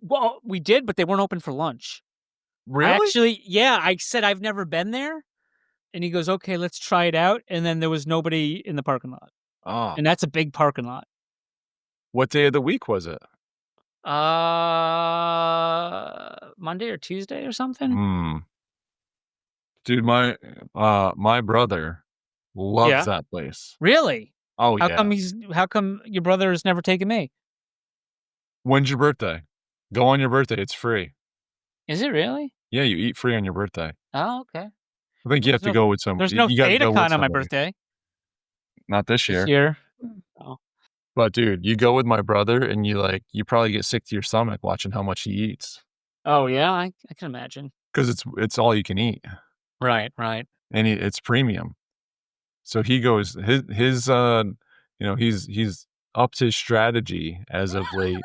well, we did, but they weren't open for lunch. Really? Yeah, I said I've never been there, and he goes, "Okay, let's try it out." And then there was nobody in the parking lot. Oh. And that's a big parking lot. What day of the week was it? Monday or Tuesday or something? Hmm. Dude, my brother loves Yeah. that place. Really? Oh yeah. How come your brother has never taken me? When's your birthday? Go on your birthday. It's free. Is it really? Yeah, you eat free on your birthday. Oh, okay. I think you have to go with some. There's no You got to go with ThetaCon on my somebody. birthday Not this this year. year. Oh. But dude, you go with my brother, and you probably get sick to your stomach watching how much he eats Oh, yeah, I can imagine. because it's all you can eat, Right, right. and it's premium. So he goes he's upped his strategy as of late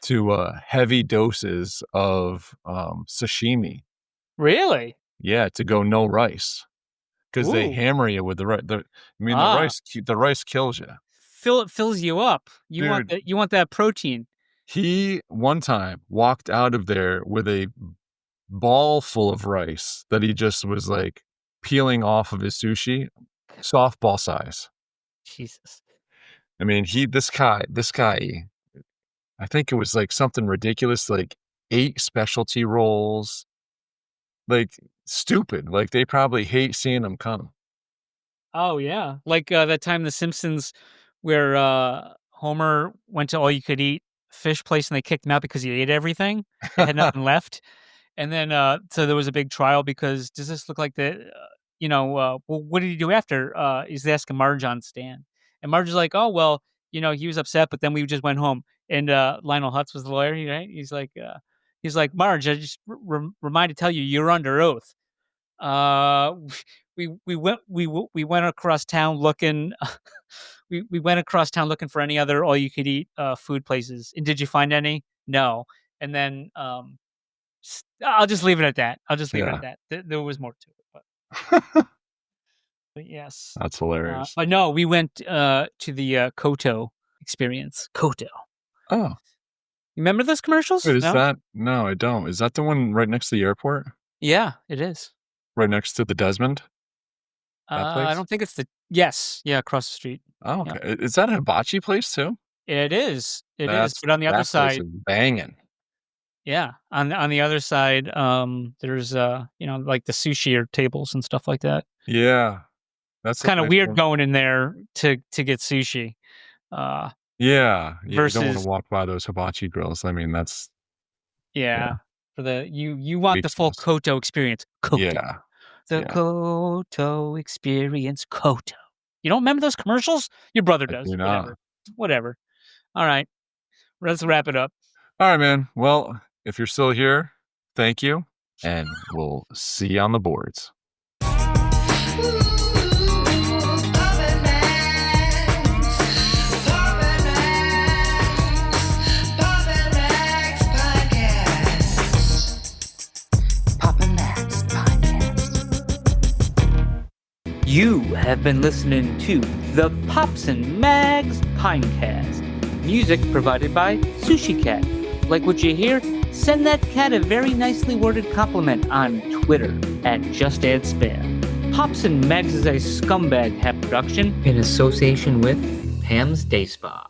to heavy doses of sashimi. Really? Yeah, to go no rice because they Ooh. hammer you with the rice. The Ah. rice kills you. It fills you up. Dude. You want that protein. He one time walked out of there with a ball full of rice that he just was like peeling off of his sushi, softball size. Jesus. I mean, this guy, I think it was like something ridiculous, like 8 specialty rolls, like stupid. Like they probably hate seeing him come. Oh, yeah. Like, that time The Simpsons where, Homer went to all you could eat fish place and they kicked him out because he ate everything. They had nothing left. And then, so there was a big trial because does this look like well, what did he do after? He's asking Marge on stand. And Marge is like, oh, well, he was upset, but then we just went home. And Lionel Hutz was the lawyer, right? He's like, Marge, I just remind to tell you, you're under oath. Uh, we went across town looking. We went across town looking for any other all you could eat food places. And did you find any? No. And then I'll just leave it at that. I'll just leave it Yeah. at that. There was more to it, but yes. That's hilarious. But no, we went to the Koto experience. Koto. Oh, You remember those commercials? wait, is No? that? No, I don't. Is that the one right next to the airport? Yeah, it is. Right next to the Desmond? That I place? don't think it's the yes, yeah, across the street. Oh, Yeah. okay. Is that a hibachi place too? It is, but on the other That place side is banging. yeah, on the other side, there's, like the sushi or tables and stuff like that. Yeah. It's That's a kinda nice weird one. going in there to get sushi, uh, Yeah. Yeah, you don't wanna versus walk by those hibachi grills. I mean, that's yeah, yeah, for the you want the makes full no sense. Koto experience. Koto. Yeah. The Yeah. Koto experience, Koto. You don't remember those commercials? Your brother I does. do not. Whatever. Whatever. Alright, let's wrap it up. Alright, man. Well, if you're still here, thank you, and we'll see you on the boards. Papa Max Podcast. You have been listening to the Pops and Mags Pinecast. Music provided by Sushi Cat. Like what you hear? Send that cat a very nicely worded compliment on Twitter at JustAddSpam. Pops and Mags is a Scumbag Hat production in association with Pam's Day Spa.